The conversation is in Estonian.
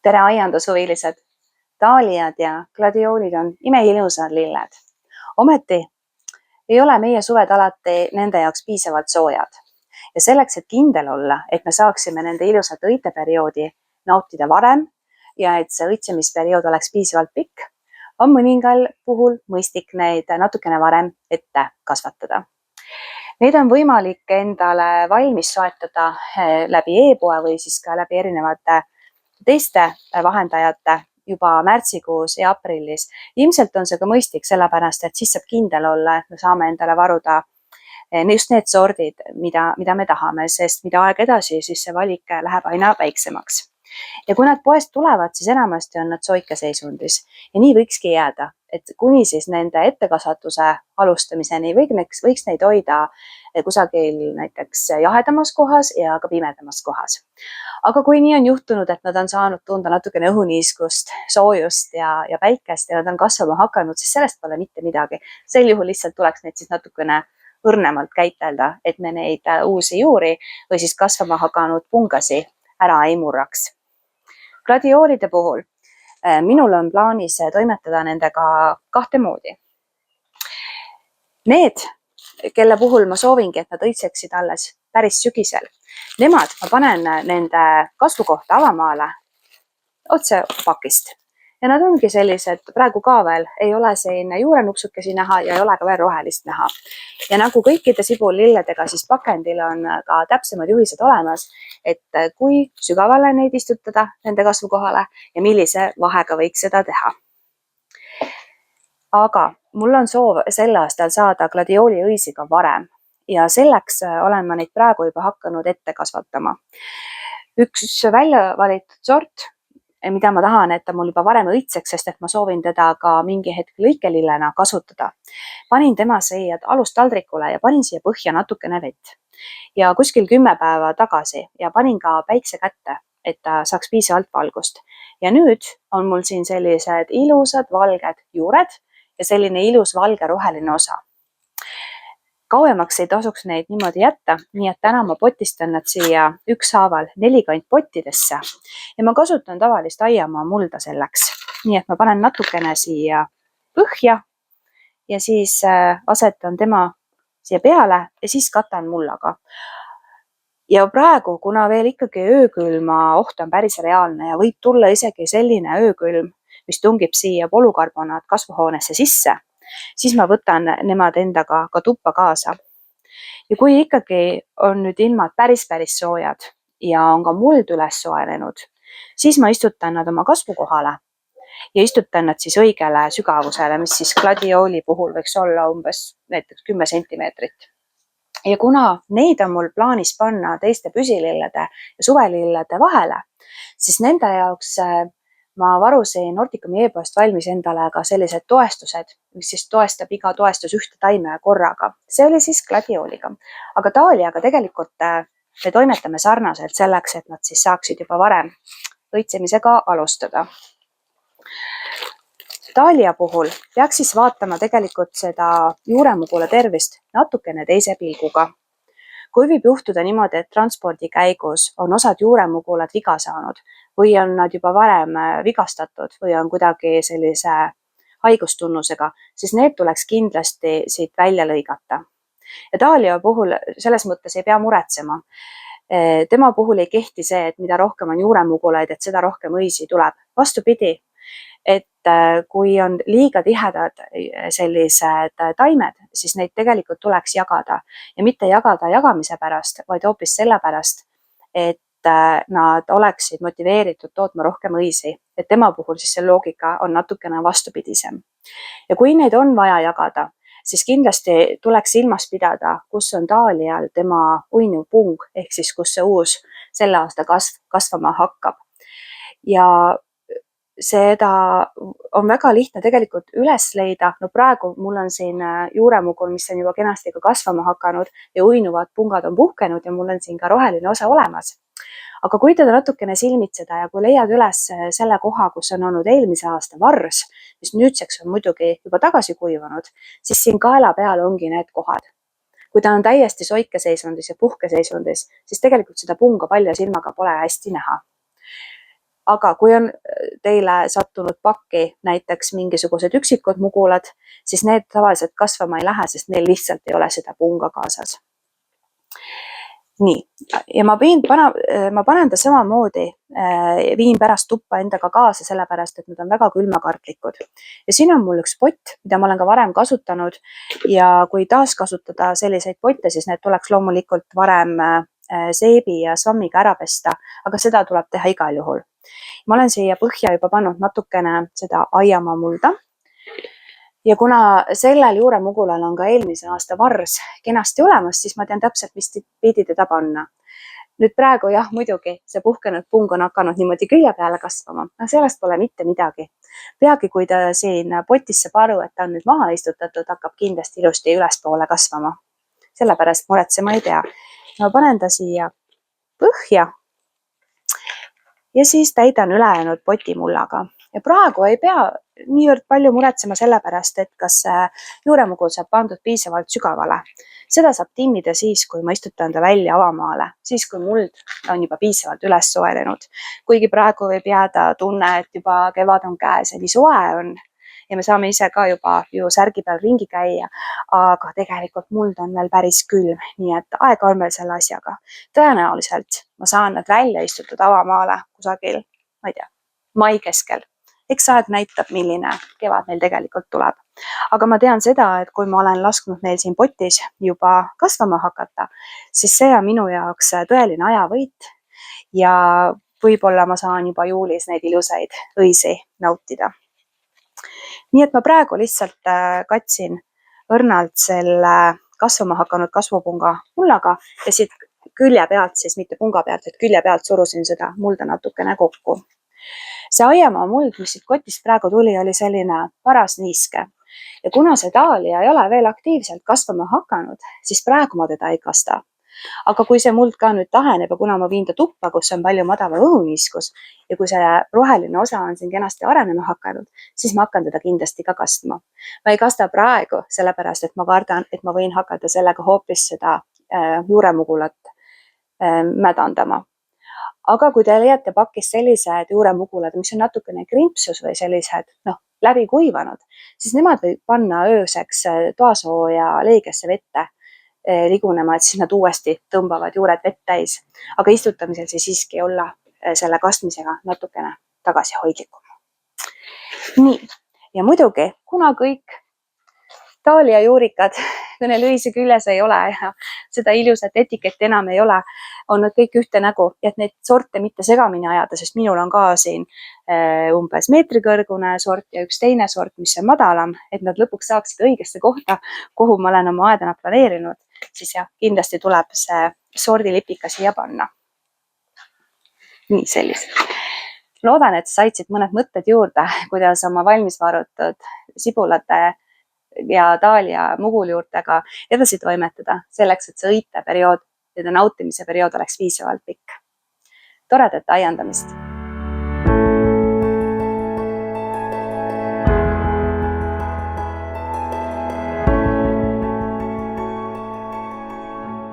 Tere aiandushuvilised! Daaliad ja gladioolid on imeilusad lilled. Ometi ei ole meie suved alati nende jaoks piisavalt soojad. Ja selleks, et kindel olla, et me saaksime nende ilusat õiteperioodi nautida varem ja et see õitsemisperiood oleks piisavalt pikk, on mõningal puhul mõistlik neid natukene varem ette kasvatada. Neid on võimalik endale valmis soetada läbi e-poe või siis ka läbi erinevate teiste vahendajate juba märtsikuus ja aprillis. Ilmselt on see ka mõistlik sellepärast, et siis saab kindel olla, et me saame endale varuda just need sordid, mida me tahame, sest mida aeg edasi, siis see valik läheb aina väiksemaks. Ja kui nad poest tulevad, siis enamasti on nad soikeseisundis ja nii võikski jääda, et kuni siis nende ettekasvatuse alustamiseni võiks neid hoida kusagil näiteks jahedamas kohas ja ka pimedamas kohas. Aga kui nii on juhtunud, et nad on saanud tunda natukene õhuniiskust, soojust ja päikest ja nad on kasvama hakanud, siis sellest pole mitte midagi. Sel juhul lihtsalt tuleks neid siis natukene õrnemalt käitelda, et me neid uusi juuri või siis kasvama hakanud pungasi ära ei murraks. Gladioolide puhul minul on plaanis toimetada nendega kahte moodi. Need, kelle puhul ma soovingi, et nad õitseksid alles päris sügisel, nemad ma panen nende kasvukohta avamaale otse pakist. Ja nad ongi sellised, praegu ka veel ei ole siin juurenupsukesi näha ja ei ole ka veel rohelist näha. Ja nagu kõikide sibullilledega, siis pakendil on ka täpsemad juhised olemas, et kui sügavale neid istutada nende kasvukohale ja millise vahega võiks seda teha. Aga mul on soov sel aastal saada gladiooli õisi ka varem ja selleks olen ma neid praegu juba hakanud ette kasvatama. Üks välja valitud sort, mida ma tahan, et ta mul juba varem õitseks, sest et ma soovin teda ka mingi hetk lõikelillena kasutada. Panin tema siia alustaldrikule ja panin siia põhja natukene vett. Ja kuskil 10 päeva tagasi ja panin ka päikse kätte, et ta saaks piisavalt valgust. Ja nüüd on mul siin sellised ilusad valged juured ja selline ilus valge roheline osa. Kauemaks ei tasuks neid niimoodi jätta, nii et täna ma potistan nad siia ükshaaval 4 pottidesse ja ma kasutan tavalist aiamaa mulda selleks. Nii et ma panen natukene siia põhja ja siis asetan tema siia peale ja siis katan mullaga. Ja praegu, kuna veel ikkagi öökülma oht on päris reaalne ja võib tulla isegi selline öökülm, mis tungib siia polukarbonaat kasvuhoonesse sisse, siis ma võtan nemad endaga ka tuppa kaasa. Ja kui ikkagi on nüüd ilmad päris soojad ja on ka muld üles soenenud, siis ma istutan nad oma kasvukohale ja istutan nad siis õigele sügavusele, mis siis gladiooli puhul võiks olla umbes näiteks 10 sentimeetrit. Ja kuna neid on mul plaanis panna teiste püsilillede ja suvelillede vahele, siis nende jaoks ma varusin Norticumi e-poest valmis endale ka sellised toestused, mis siis toestab iga toestus ühte taime korraga. See oli siis gladiooliga. Aga daaliaga tegelikult me toimetame sarnaselt selleks, et nad siis saaksid juba varem õitsemisega alustada. Daalia puhul peaks siis vaatama tegelikult seda juuremugule tervist natukene teise pilguga. Kui võib juhtuda niimoodi, et transpordi käigus on osad juuremugulad viga saanud või on nad juba varem vigastatud või on kuidagi sellise haigustunnusega, siis need tuleks kindlasti siit välja lõigata. Ja daalia puhul selles mõttes ei pea muretsema. Tema puhul ei kehti see, et mida rohkem on juuremugulaid, et seda rohkem õisi tuleb. Vastupidi, et kui on liiga tihedad sellised taimed, siis neid tegelikult tuleks jagada ja mitte jagada jagamise pärast, vaid hoopis sellepärast, et nad oleksid motiveeritud tootma rohkem õisi, et tema puhul siis see loogika on natukene vastupidisem. Ja kui neid on vaja jagada, siis kindlasti tuleks silmas pidada, kus on daalial tema uinuv pung, ehk siis kus see uus selle aasta kasvama hakkab. Ja seda on väga lihtne tegelikult üles leida. No praegu mul on siin juuremugul, mis on juba kenasti ka kasvama hakanud ja uinuvad pungad on puhkenud ja mul on siin ka roheline osa olemas. Aga kui teda natukene silmitseda ja kui leiad üles selle koha, kus on olnud eelmise aasta vars, mis nüüdseks on muidugi juba tagasi kuivanud, siis siin kaela peal ongi need kohad. Kui ta on täiesti soikeseisundis ja puhkeseisundis, siis tegelikult seda punga palja silmaga pole hästi näha. aga kui on teile sattunud pakki näiteks mingisugused üksikud mugulad, siis need tavaliselt kasvama ei lähe, sest neil lihtsalt ei ole seda punga kaasas. Nii, ja ma panen ta samamoodi, viin pärast tuppa endaga kaasa, sellepärast, et nad on väga külmakartlikud. Ja siin on mul üks pott, mida ma olen ka varem kasutanud ja kui taaskasutada selliseid potte, siis need tuleks loomulikult varem seebi ja svammiga ära pesta, aga seda tuleb teha igal juhul. Ma olen siia põhja juba pannud natukene seda aiamaa mulda. Ja kuna sellel juuremugulal on ka eelmise aasta vars kenasti olemas, siis ma tean täpselt, mis pidi teda panna. Nüüd praegu jah, muidugi see puhkenud pung on hakanud niimoodi külje peale kasvama, aga sellest pole mitte midagi. Peagi, kui ta siin potisse paru, et ta on nüüd maha istutatud, hakkab kindlasti ilusti ülespoole kasvama. Sellepärast muretsema ei pea. Ma panen ta siia põhja ja siis täidan ülejäänud potimullaga. Ja praegu ei pea niivõrd palju muretsema sellepärast, et kas juuremugul saab pandud piisavalt sügavale. Seda saab timmida siis, kui ma istutan ta välja avamaale, siis kui muld on juba piisavalt üles soojenenud. Kuigi praegu võib jääda tunne, et juba kevad on käes ja nii soe on ja me saame ise ka juba ju särgi peal ringi käia, aga tegelikult muld on veel päris külm, nii et aega on veel selle asjaga. Tõenäoliselt ma saan nad välja istutada avamaale kusagil, ma ei tea, mai keskel. Eks aeg näitab, milline kevad meil tegelikult tuleb. Aga ma tean seda, et kui ma olen lasknud neil siin potis juba kasvama hakata, siis see on minu jaoks tõeline ajavõit ja võib-olla ma saan juba juulis neid ilusaid õisi nautida. Nii et ma praegu lihtsalt katsin õrnalt selle kasvama hakanud kasvupunga mullaga ja siit külje pealt, siis mitte punga pealt, et külje pealt surusin seda mulda natukene kokku. See aiamaa muld, mis siit kotist praegu tuli, oli selline paras niiske. Ja kuna see dahlia ei ole veel aktiivselt kasvama hakanud, siis praegu ma teda ei kasta. Aga kui see muld ka nüüd taheneb ja kuna ma viin ta tuppa, kus on palju madala õhuniiskus ja kui see roheline osa on siin kenasti arenema hakanud, siis ma hakkan teda kindlasti ka kastma. Ma ei kasta praegu, sellepärast, et ma kardan, et ma võin hakata sellega hoopis seda juuremugulat mädandama. Aga kui te leiate pakist sellised juuremugulad, mis on natukene krimpsus või sellised läbi kuivanud, siis nemad võib panna ööseks toasooja leegesse vette ligunema, et siis nad uuesti tõmbavad juured vett täis. Aga istutamisel siis siiski olla selle kastmisega natukene tagasihoidlikum. Nii, ja muidugi, kuna kõik dahlia juurikad, kui neil õisi küljes ei ole ja seda ilusat etiketti enam ei ole, on nad kõik ühte nägu, et neid sorte mitte segamini ajada, sest minul on ka siin umbes meetrikõrgune sort ja üks teine sort, mis on madalam, et nad lõpuks saaksid õigesse kohta, kuhu ma olen oma aedana planeerinud, siis jah, kindlasti tuleb see sordilipika siia panna. Nii sellised. Loodan, et said siit mõned mõtted juurde, kuidas oma valmis varutud sibulate ja dahlia muguljuurtega edasi toimetada, selleks, et see õiteperiood ja nautimise periood oleks piisavalt pikk. Toredat aiandamist!